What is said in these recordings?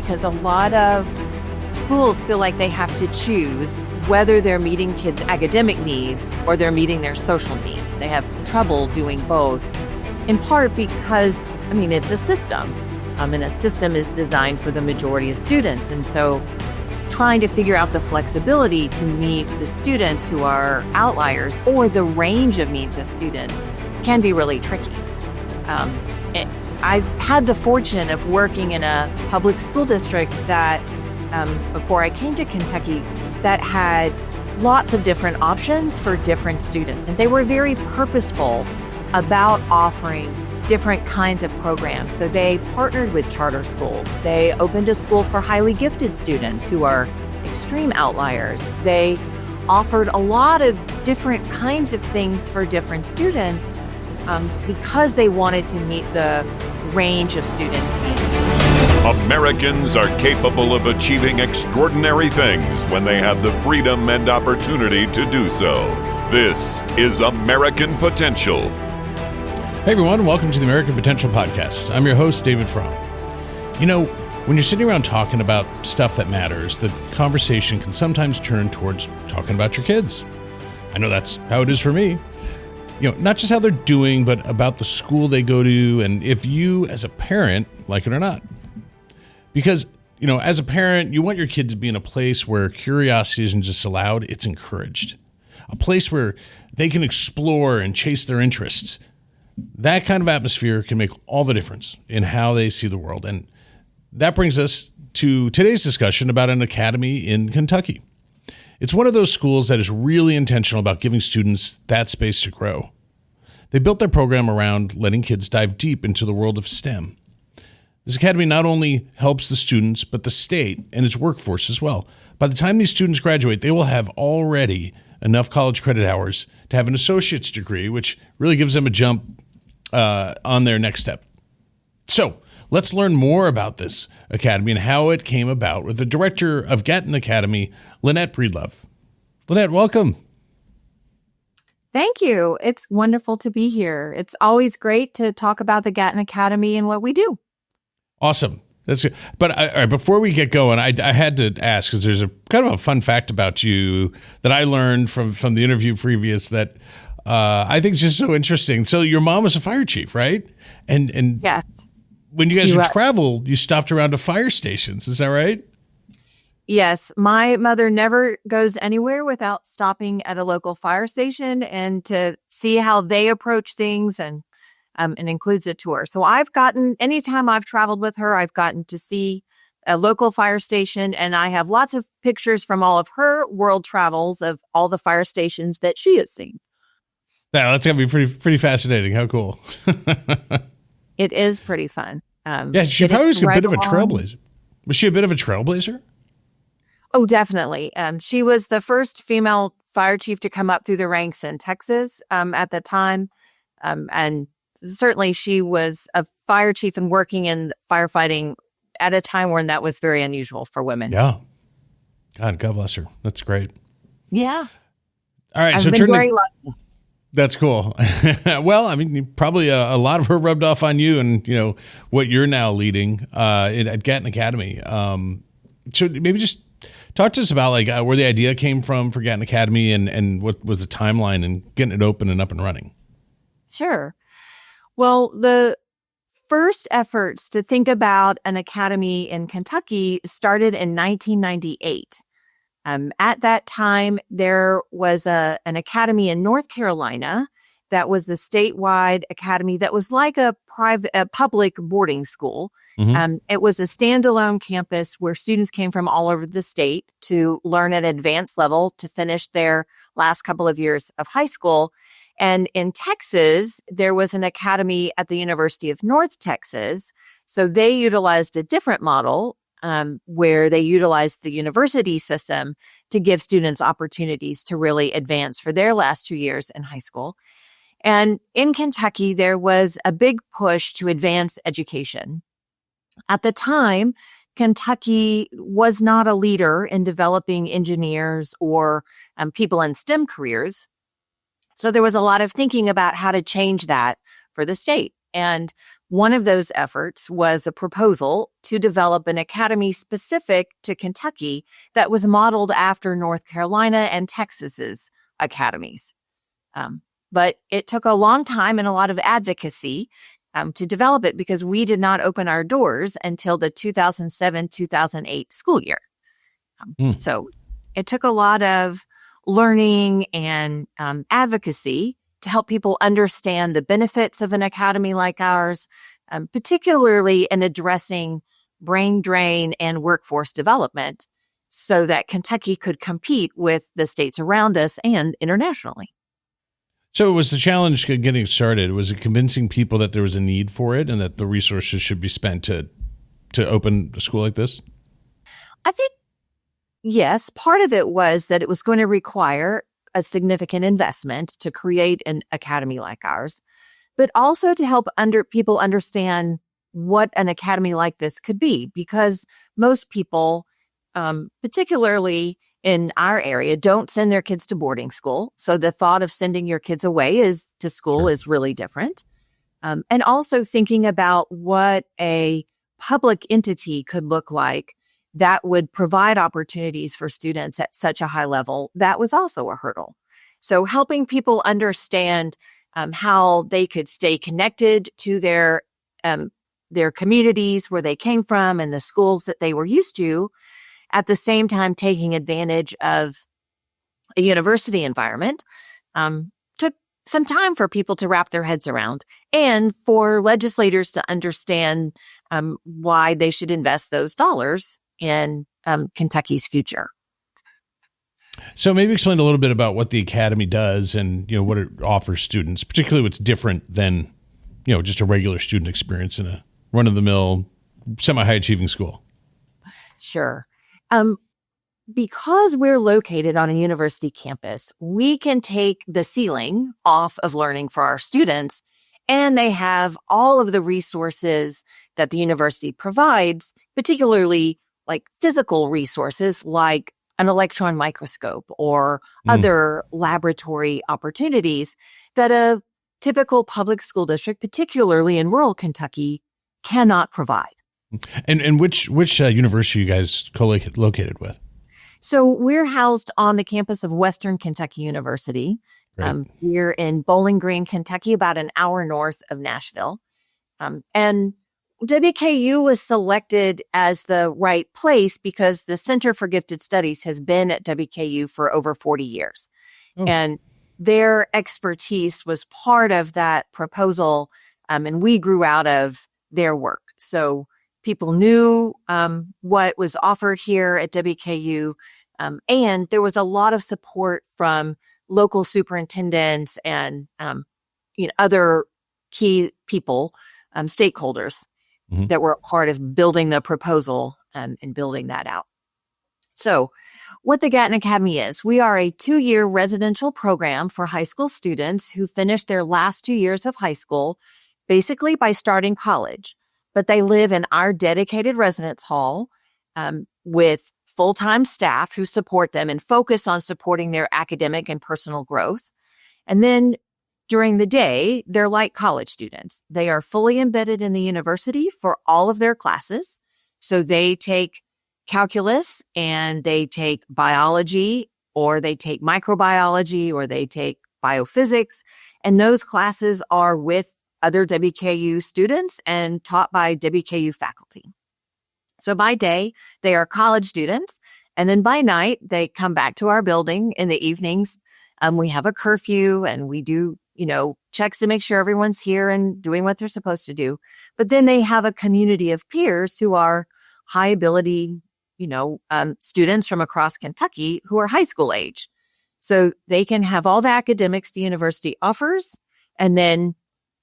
because a lot of schools feel like they have to choose whether they're meeting kids' academic needs or they're meeting their social needs. They have trouble doing both, in part because, it's a system. And a system is designed for the majority of students. And so trying to figure out the flexibility to meet the students who are outliers or the range of needs of students can be really tricky. I've had the fortune of working in a public school district that, before I came to Kentucky, that had lots of different options for different students. And they were very purposeful about offering different kinds of programs. So they partnered with charter schools. They opened a school for highly gifted students who are extreme outliers. They offered a lot of different kinds of things for different students because they wanted to meet the range of students' needs. Americans are capable of achieving extraordinary things when they have the freedom and opportunity to do so. This is American Potential. Hey everyone, welcome to the American Potential Podcast. I'm your host, David Fromm. When you're sitting around talking about stuff that matters, the conversation can sometimes turn towards talking about your kids. I know that's how it is for me. Not just how they're doing, but about the school they go to, and if you, as a parent, like it or not. Because, as a parent, you want your kid to be in a place where curiosity isn't just allowed, it's encouraged. A place where they can explore and chase their interests. That kind of atmosphere can make all the difference in how they see the world. And that brings us to today's discussion about an academy in Kentucky. It's one of those schools that is really intentional about giving students that space to grow. They built their program around letting kids dive deep into the world of STEM. This academy not only helps the students, but the state and its workforce as well. By the time these students graduate, they will have already enough college credit hours to have an associate's degree, which really gives them a jump on their next step. So let's learn more about this academy and how it came about with the director of Gatton Academy, Lynette Breedlove. Lynette, welcome. Thank you. It's wonderful to be here. It's always great to talk about the Gatton Academy and what we do. Awesome. That's good. But before we get going, I had to ask, because there's a kind of a fun fact about you that I learned from the interview previous that I think is just so interesting. So your mom was a fire chief, right? And yes. When you guys would travel, you stopped around to fire stations. Is that right? Yes. My mother never goes anywhere without stopping at a local fire station and to see how they approach things and includes a tour. So anytime I've traveled with her, I've gotten to see a local fire station, and I have lots of pictures from all of her world travels of all the fire stations that she has seen. Yeah, that's going to be pretty fascinating. How cool. It is pretty fun. She probably was a bit of a trailblazer. Was she a bit of a trailblazer? Oh, definitely. She was the first female fire chief to come up through the ranks in Texas at the time. And certainly she was a fire chief and working in firefighting at a time when that was very unusual for women. Yeah. God bless her. That's great. Yeah. All right. I've been very lucky. That's cool. Well, probably a lot of her rubbed off on you and, what you're now leading at Gatton Academy. So maybe just talk to us about where the idea came from for Gatton Academy and what was the timeline and getting it open and up and running. Sure. Well, the first efforts to think about an academy in Kentucky started in 1998. At that time, there was an academy in North Carolina that was a statewide academy that was like a public boarding school. Mm-hmm. It was a standalone campus where students came from all over the state to learn at advanced level to finish their last couple of years of high school. And in Texas, there was an academy at the University of North Texas. So they utilized a different model where they utilized the university system to give students opportunities to really advance for their last 2 years in high school. And in Kentucky, there was a big push to advance education. At the time, Kentucky was not a leader in developing engineers or people in STEM careers. So there was a lot of thinking about how to change that for the state. And one of those efforts was a proposal to develop an academy specific to Kentucky that was modeled after North Carolina and Texas's academies. But it took a long time and a lot of advocacy to develop it because we did not open our doors until the 2007-2008 school year. So it took a lot of learning and advocacy to help people understand the benefits of an academy like ours, particularly in addressing brain drain and workforce development so that Kentucky could compete with the states around us and internationally. So it was the challenge getting started. Was it convincing people that there was a need for it and that the resources should be spent to open a school like this? I think, yes, part of it was that it was going to require a significant investment to create an academy like ours, but also to help people understand what an academy like this could be, because most people, particularly in our area, don't send their kids to boarding school. So the thought of sending your kids away to school is really different. And also thinking about what a public entity could look like that would provide opportunities for students at such a high level, that was also a hurdle. So helping people understand how they could stay connected to their communities where they came from and the schools that they were used to, at the same time taking advantage of a university environment, took some time for people to wrap their heads around and for legislators to understand why they should invest those dollars in Kentucky's future. So maybe explain a little bit about what the academy does and what it offers students, particularly what's different than just a regular student experience in a run-of-the-mill, semi-high achieving school. Sure. Because we're located on a university campus, we can take the ceiling off of learning for our students, and they have all of the resources that the university provides, particularly like physical resources like an electron microscope or other laboratory opportunities that a typical public school district, particularly in rural Kentucky, cannot provide. And which university are you guys co-located with? So we're housed on the campus of Western Kentucky University. We're in Bowling Green, Kentucky, about an hour north of Nashville. And WKU was selected as the right place because the Center for Gifted Studies has been at WKU for over 40 years. And their expertise was part of that proposal, and we grew out of their work. So people knew what was offered here at WKU, and there was a lot of support from local superintendents and other key people, stakeholders that were a part of building the proposal and building that out. So what the Gatton Academy is, we are a 2-year residential program for high school students who finish their last 2 years of high school, basically by starting college. But they live in our dedicated residence hall with full-time staff who support them and focus on supporting their academic and personal growth. And then during the day, they're like college students. They are fully embedded in the university for all of their classes. So they take calculus and they take biology, or they take microbiology, or they take biophysics. And those classes are with other WKU students and taught by WKU faculty. So by day, they are college students. And then by night, they come back to our building in the evenings. We have a curfew and we do, checks to make sure everyone's here and doing what they're supposed to do. But then they have a community of peers who are high ability, students from across Kentucky who are high school age. So they can have all the academics the university offers. And then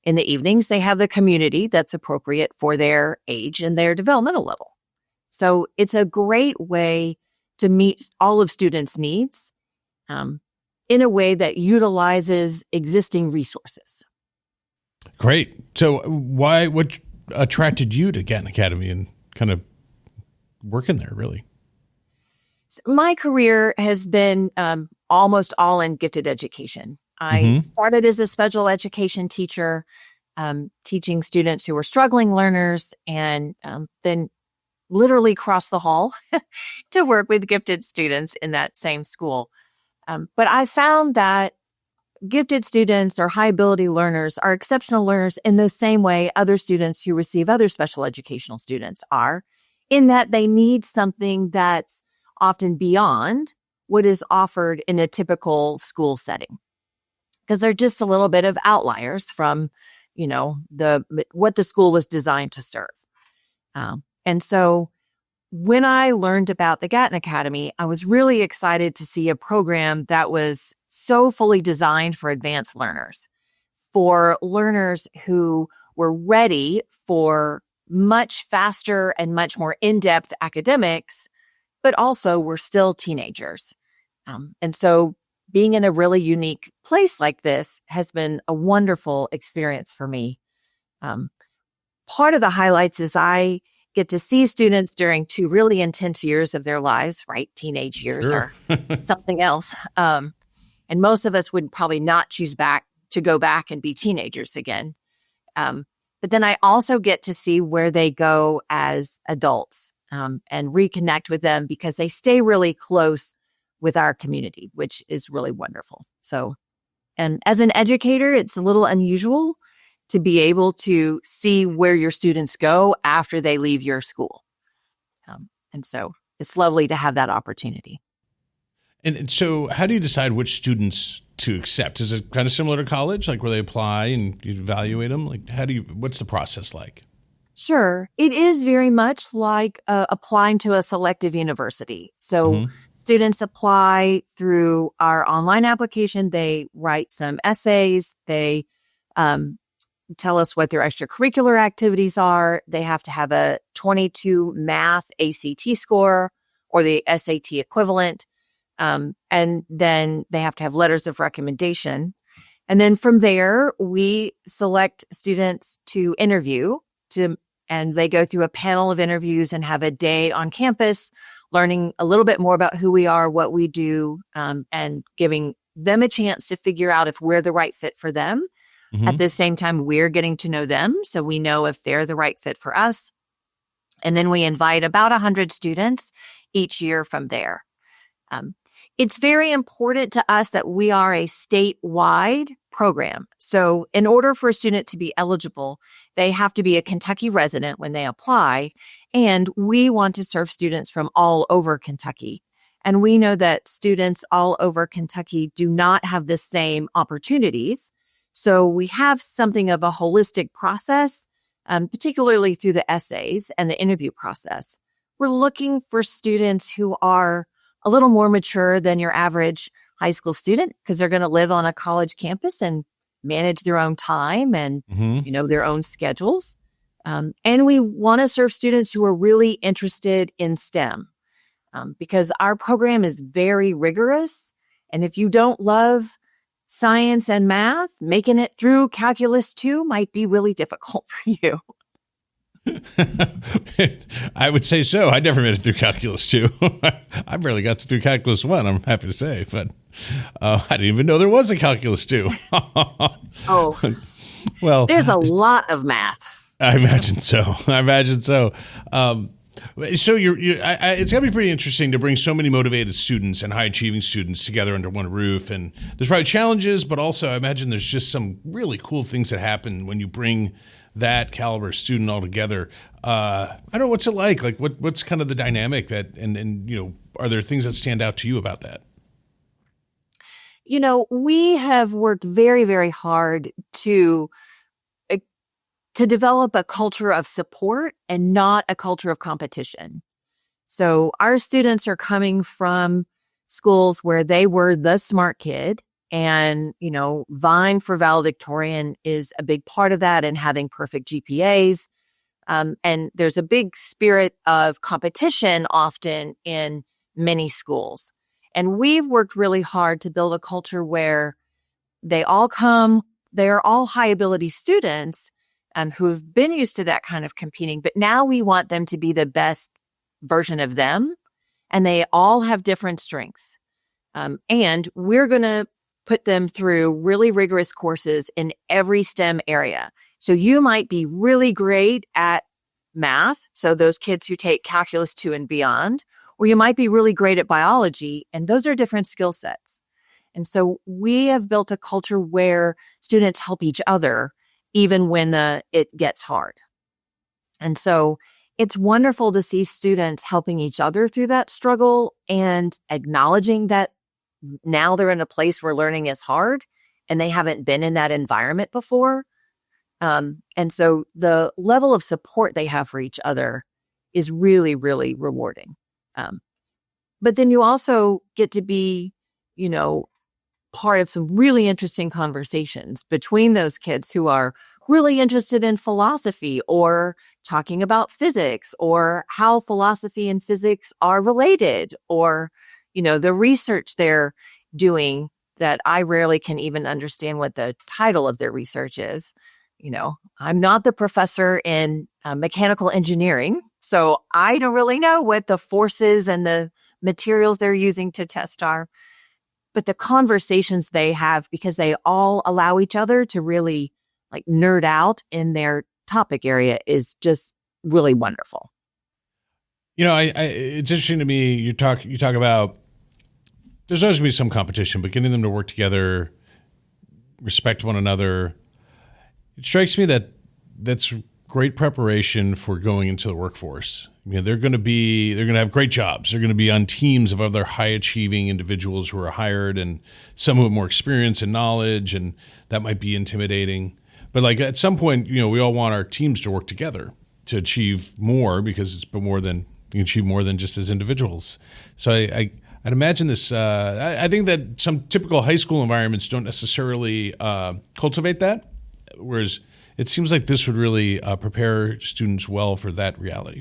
in the evenings, they have the community that's appropriate for their age and their developmental level. So it's a great way to meet all of students' needs in a way that utilizes existing resources. Great. So what attracted you to Gatton Academy and kind of working there, really? So my career has been almost all in gifted education. I started as a special education teacher, teaching students who were struggling learners, and then literally cross the hall to work with gifted students in that same school. But I found that gifted students or high ability learners are exceptional learners in the same way other students who receive other special educational students are, in that they need something that's often beyond what is offered in a typical school setting. Because they're just a little bit of outliers from, what the school was designed to serve. And so when I learned about the Gatton Academy, I was really excited to see a program that was so fully designed for advanced learners, for learners who were ready for much faster and much more in-depth academics, but also were still teenagers. And so being in a really unique place like this has been a wonderful experience for me. Part of the highlights is I get to see students during 2 really intense years of their lives, right? Teenage years Sure. are something else. And most of us would probably not choose to go back and be teenagers again. But then I also get to see where they go as adults and reconnect with them because they stay really close with our community, which is really wonderful. So, and as an educator, it's a little unusual to be able to see where your students go after they leave your school. And so it's lovely to have that opportunity. And so how do you decide which students to accept? Is it kind of similar to college, like where they apply and you evaluate them? Like what's the process like? Sure. It is very much like applying to a selective university. So students apply through our online application. They write some essays. They tell us what their extracurricular activities are. They have to have a 22 math ACT score or the SAT equivalent. And then they have to have letters of recommendation. And then from there, we select students to interview and they go through a panel of interviews and have a day on campus, learning a little bit more about who we are, what we do, and giving them a chance to figure out if we're the right fit for them. At the same time, we're getting to know them, so we know if they're the right fit for us. And then we invite about 100 students each year from there. It's very important to us that we are a statewide program. So in order for a student to be eligible, they have to be a Kentucky resident when they apply. And we want to serve students from all over Kentucky. And we know that students all over Kentucky do not have the same opportunities. So we have something of a holistic process, particularly through the essays and the interview process. We're looking for students who are a little more mature than your average high school student because they're going to live on a college campus and manage their own time and, their own schedules. And we want to serve students who are really interested in STEM because our program is very rigorous. And if you don't love science and math, making it through calculus 2 might be really difficult for you. I would say so. I never made it through calculus 2. I barely got through calculus 1, I'm happy to say, but I didn't even know there was a calculus 2. Oh, well, there's a lot of math. I imagine so. So it's got to be pretty interesting to bring so many motivated students and high achieving students together under one roof. And there's probably challenges, but also I imagine there's just some really cool things that happen when you bring that caliber student all together. I don't know, what's it like? Like what's kind of the dynamic that, and are there things that stand out to you about that? We have worked very, very hard to develop a culture of support and not a culture of competition. So our students are coming from schools where they were the smart kid and, vying for valedictorian is a big part of that and having perfect GPAs. And there's a big spirit of competition often in many schools. And we've worked really hard to build a culture where they're all high ability students who've been used to that kind of competing, but now we want them to be the best version of them, and they all have different strengths. And we're going to put them through really rigorous courses in every STEM area. So you might be really great at math, so those kids who take calculus 2 and beyond, or you might be really great at biology, and those are different skill sets. And so we have built a culture where students help each other even when it gets hard. And so it's wonderful to see students helping each other through that struggle and acknowledging that now they're in a place where learning is hard and they haven't been in that environment before. And so the level of support they have for each other is really, really rewarding. But then you also get to be, part of some really interesting conversations between those kids who are really interested in philosophy or talking about physics or how philosophy and physics are related, or, the research they're doing that I rarely can even understand what the title of their research is. I'm not the professor in mechanical engineering, so I don't really know what the forces and the materials they're using to test are. But the conversations they have, because they all allow each other to really nerd out in their topic area, is just really wonderful. It's interesting to me. You talk about there's always going to be some competition, but getting them to work together, respect one another. It strikes me that that's great preparation for going into the workforce. They're going to have great jobs. They're going to be on teams of other high achieving individuals who are hired, and some who have more experience and knowledge, and that might be intimidating. But at some point, we all want our teams to work together to achieve more, because it's more than you can achieve more than just as individuals. So I'd imagine this. I think that some typical high school environments don't necessarily cultivate that, whereas it seems like this would really prepare students well for that reality.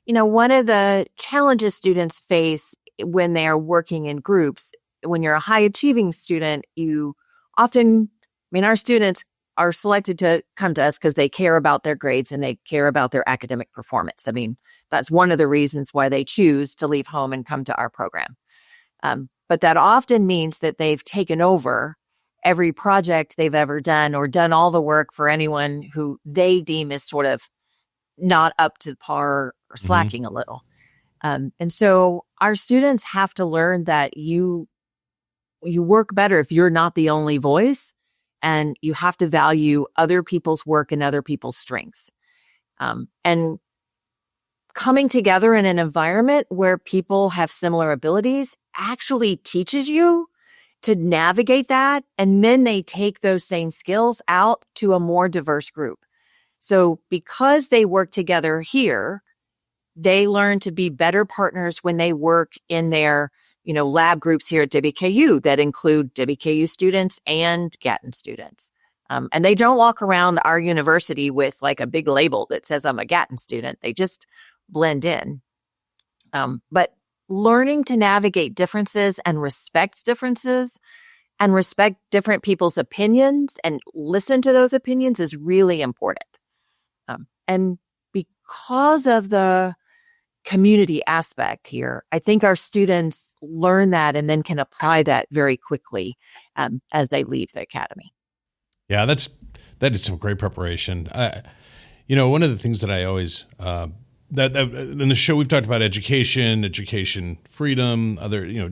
One of the challenges students face when they are working in groups, when you're a high achieving student, our students are selected to come to us because they care about their grades and they care about their academic performance. That's one of the reasons why they choose to leave home and come to our program. But that often means that they've taken over every project they've ever done, or done all the work for anyone who they deem is sort of not up to par or slacking a little. And so our students have to learn that you work better if you're not the only voice, and you have to value other people's work and other people's strengths. And coming together in an environment where people have similar abilities actually teaches you to navigate that. And then they take those same skills out to a more diverse group. So because they work together here, they learn to be better partners when they work in their, lab groups here at WKU that include WKU students and Gatton students. And they don't walk around our university with a big label that says I'm a Gatton student. They just blend in. But learning to navigate differences and respect differences and respect different people's opinions and listen to those opinions is really important. And because of the community aspect here, I think our students learn that and then can apply that very quickly as they leave the academy. Yeah, that is some great preparation. One of the things that I always that in the show we've talked about education freedom, other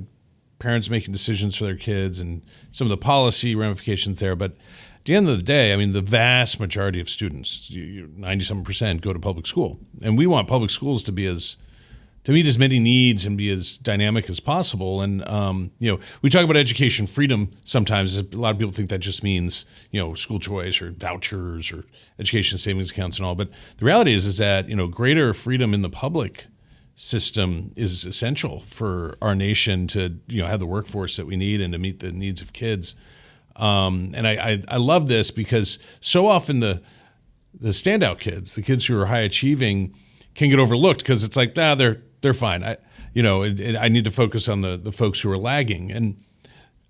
parents making decisions for their kids, and some of the policy ramifications there. But at the end of the day, the vast majority of students, 97%, go to public school, and we want public schools to meet as many needs and be as dynamic as possible. And we talk about education freedom sometimes. A lot of people think that just means school choice or vouchers or education savings accounts and all. But the reality is that greater freedom in the public system is essential for our nation to have the workforce that we need and to meet the needs of kids. And I love this because so often the standout kids, the kids who are high achieving, can get overlooked because it's they're fine. I need to focus on the folks who are lagging, and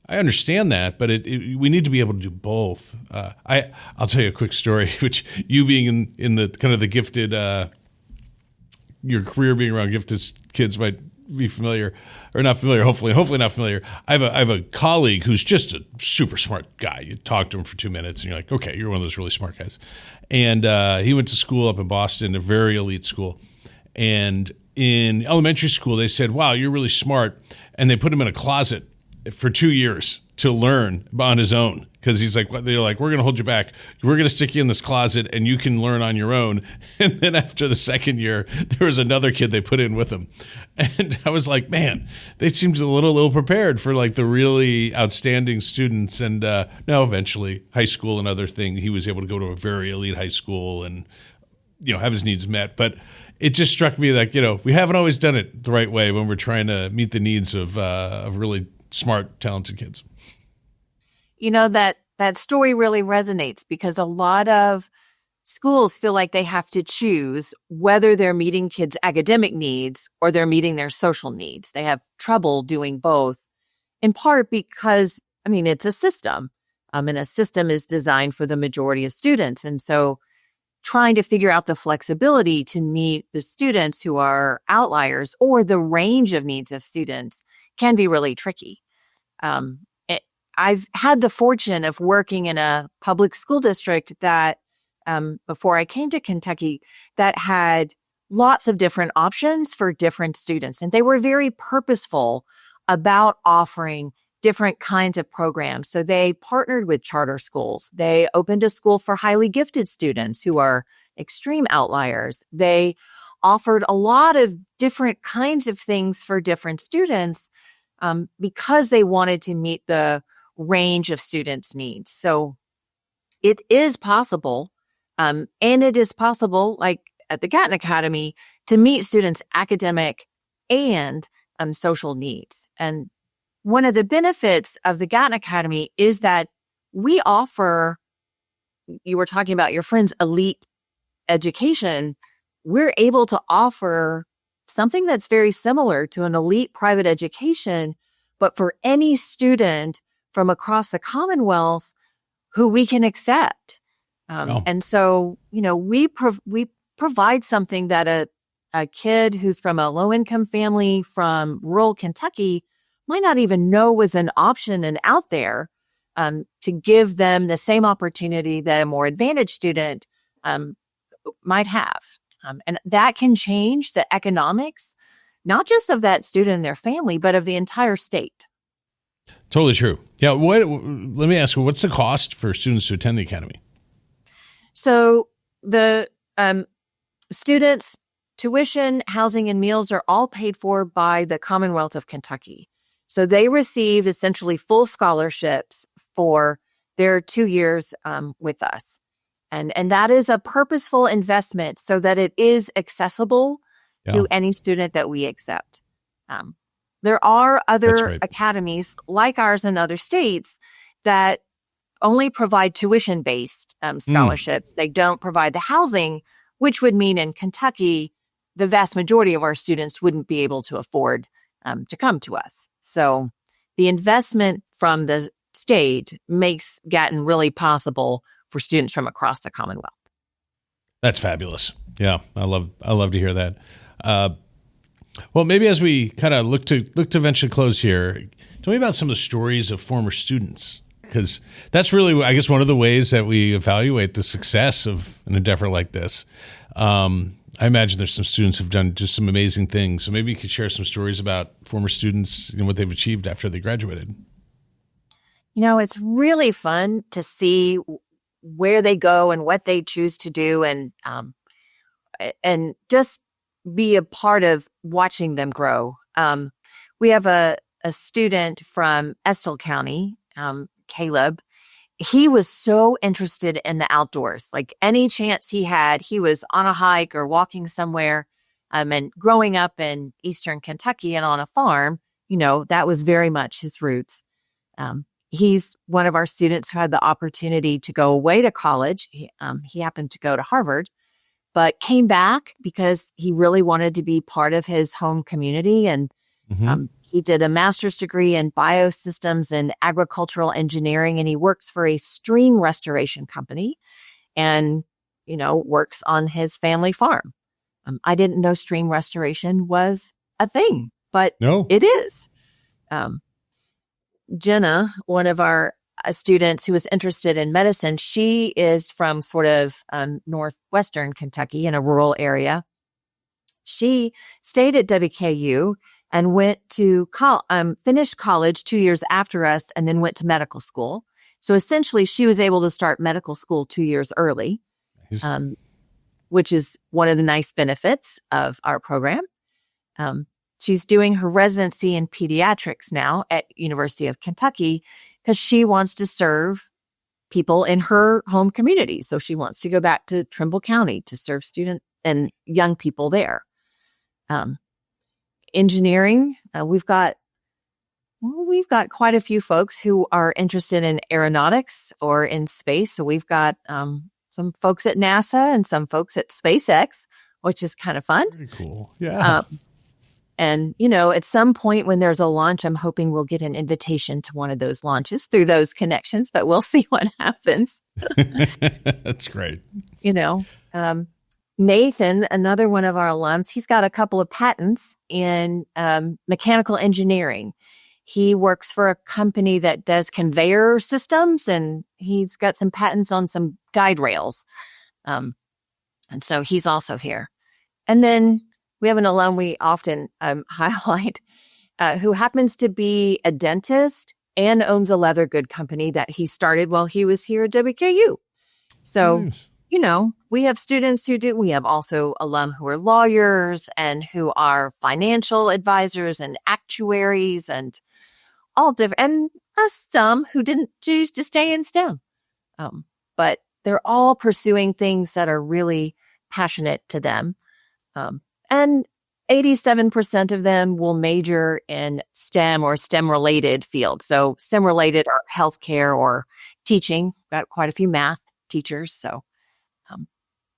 I understand that, but we need to be able to do both. I'll tell you a quick story, which you being in the kind of the gifted, your career being around gifted kids might be familiar or not familiar. Hopefully not familiar. I have a colleague who's just a super smart guy. You talk to him for 2 minutes and you're like, okay, you're one of those really smart guys. And he went to school up in Boston, a very elite school. And in elementary school, they said, wow, you're really smart. And they put him in a closet for 2 years to learn on his own. Because he's like, they're like, we're going to hold you back. We're going to stick you in this closet and you can learn on your own. And then after the second year, there was another kid they put in with him. And I was like, man, they seemed a little prepared for like the really outstanding students. And now eventually high school, another thing, he was able to go to a very elite high school and, have his needs met. But it just struck me like, we haven't always done it the right way when we're trying to meet the needs of really smart, talented kids. That story really resonates because a lot of schools feel like they have to choose whether they're meeting kids' academic needs or they're meeting their social needs. They have trouble doing both, in part because, it's a system, and a system is designed for the majority of students. And so trying to figure out the flexibility to meet the students who are outliers or the range of needs of students can be really tricky. I've had the fortune of working in a public school district that, before I came to Kentucky, that had lots of different options for different students. And they were very purposeful about offering different kinds of programs. So they partnered with charter schools. They opened a school for highly gifted students who are extreme outliers. They offered a lot of different kinds of things for different students, because they wanted to meet the range of students' needs. So it is possible, and it is possible, like at the Gatton Academy, to meet students' academic and social needs. And one of the benefits of the Gatton Academy is that we offer, you were talking about your friend's elite education, we're able to offer something that's very similar to an elite private education, but for any student from across the Commonwealth who we can accept. And so, we provide something that a kid who's from a low-income family from rural Kentucky might not even know was an option and out there, to give them the same opportunity that a more advantaged student might have. And that can change the economics, not just of that student and their family, but of the entire state. Totally true. Yeah. Let me ask you, what's the cost for students to attend the academy? So the students' tuition, housing, and meals are all paid for by the Commonwealth of Kentucky. So they receive essentially full scholarships for their 2 years with us. And that is a purposeful investment so that it is accessible to any student that we accept. There are other academies like ours in other states that only provide tuition-based scholarships. They don't provide the housing, which would mean in Kentucky, the vast majority of our students wouldn't be able to afford to come to us. So the investment from the state makes Gatton really possible for students from across the Commonwealth. That's fabulous. Yeah, I love to hear that. Well, maybe as we kind of look to eventually close here, tell me about some of the stories of former students, because that's really, I guess, one of the ways that we evaluate the success of an endeavor like this. I imagine there's some students who've done just some amazing things. So maybe you could share some stories about former students and what they've achieved after they graduated. It's really fun to see where they go and what they choose to do, and just be a part of watching them grow. We have a student from Estill County, Caleb. He was so interested in the outdoors. Like any chance he had, he was on a hike or walking somewhere. And growing up in Eastern Kentucky and on a farm, that was very much his roots. He's one of our students who had the opportunity to go away to college. He happened to go to Harvard, but came back because he really wanted to be part of his home community. And he did a master's degree in biosystems and agricultural engineering, and he works for a stream restoration company and, works on his family farm. I didn't know stream restoration was a thing, but No. it is. Jenna, one of our students who was interested in medicine, she is from sort of northwestern Kentucky in a rural area. She stayed at WKU and went to finish college 2 years after us and then went to medical school. So essentially, she was able to start medical school 2 years early, which is one of the nice benefits of our program. She's doing her residency in pediatrics now at University of Kentucky because she wants to serve people in her home community. So she wants to go back to Trimble County to serve students and young people there. Engineering, we've got quite a few folks who are interested in aeronautics or in space. So we've got some folks at NASA and some folks at SpaceX, which is kind of fun. Very cool. Yeah. And, at some point when there's a launch, I'm hoping we'll get an invitation to one of those launches through those connections, but we'll see what happens. That's great. Nathan, another one of our alums, he's got a couple of patents in mechanical engineering. He works for a company that does conveyor systems, and he's got some patents on some guide rails. And so he's also here. And then we have an alum we often highlight who happens to be a dentist and owns a leather good company that he started while he was here at WKU. So, Nice. We have students who do. We have also alum who are lawyers and who are financial advisors and actuaries and all different, and some who didn't choose to stay in STEM. But they're all pursuing things that are really passionate to them. And 87% of them will major in STEM or STEM-related fields. So STEM-related are healthcare or teaching. Got quite a few math teachers. So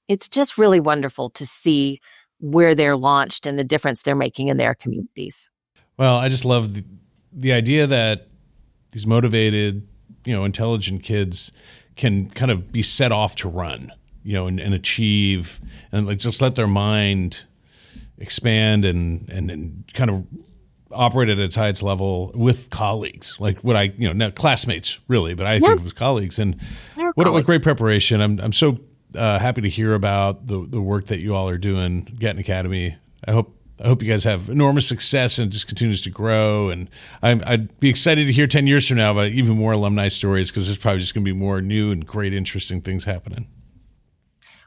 it's just really wonderful to see where they're launched and the difference they're making in their communities. Well, I just love the idea that these motivated, intelligent kids can kind of be set off to run, and achieve and just let their mind expand and kind of operate at its highest level with colleagues, like what not classmates really, but I think it was colleagues. And what great preparation. I'm so happy to hear about the work that you all are doing, Gatton Academy. I hope you guys have enormous success and it just continues to grow. And I'd be excited to hear 10 years from now about even more alumni stories, because there's probably just going to be more new and great, interesting things happening.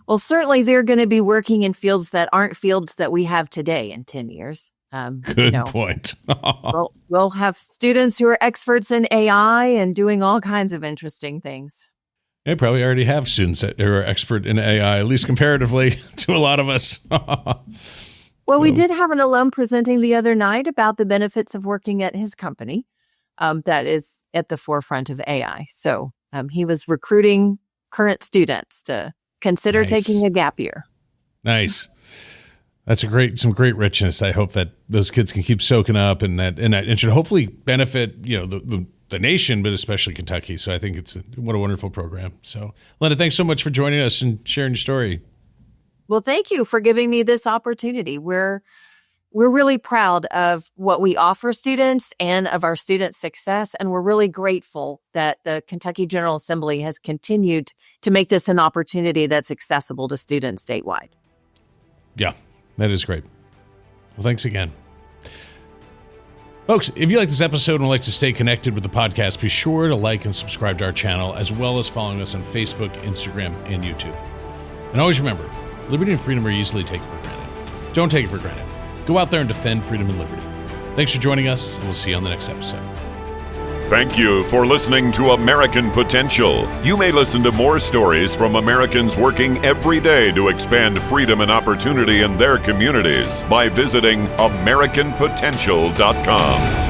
Well, certainly they're going to be working in fields that aren't fields that we have today in 10 years. Good point. We'll have students who are experts in AI and doing all kinds of interesting things. They probably already have students that are expert in AI, at least comparatively to a lot of us. Well, we did have an alum presenting the other night about the benefits of working at his company that is at the forefront of AI. So he was recruiting current students to consider taking a gap year. Nice. That's some great richness. I hope that those kids can keep soaking up, and it should hopefully benefit, the nation, but especially Kentucky. So I think what a wonderful program. So, Lynette, thanks so much for joining us and sharing your story. Well, thank you for giving me this opportunity. We're really proud of what we offer students and of our students' success. And we're really grateful that the Kentucky General Assembly has continued to make this an opportunity that's accessible to students statewide. Yeah, that is great. Well, thanks again. Folks, if you like this episode and would like to stay connected with the podcast, be sure to like and subscribe to our channel, as well as following us on Facebook, Instagram, and YouTube. And always remember, liberty and freedom are easily taken for granted. Don't take it for granted. Go out there and defend freedom and liberty. Thanks for joining us, and we'll see you on the next episode. Thank you for listening to American Potential. You may listen to more stories from Americans working every day to expand freedom and opportunity in their communities by visiting AmericanPotential.com.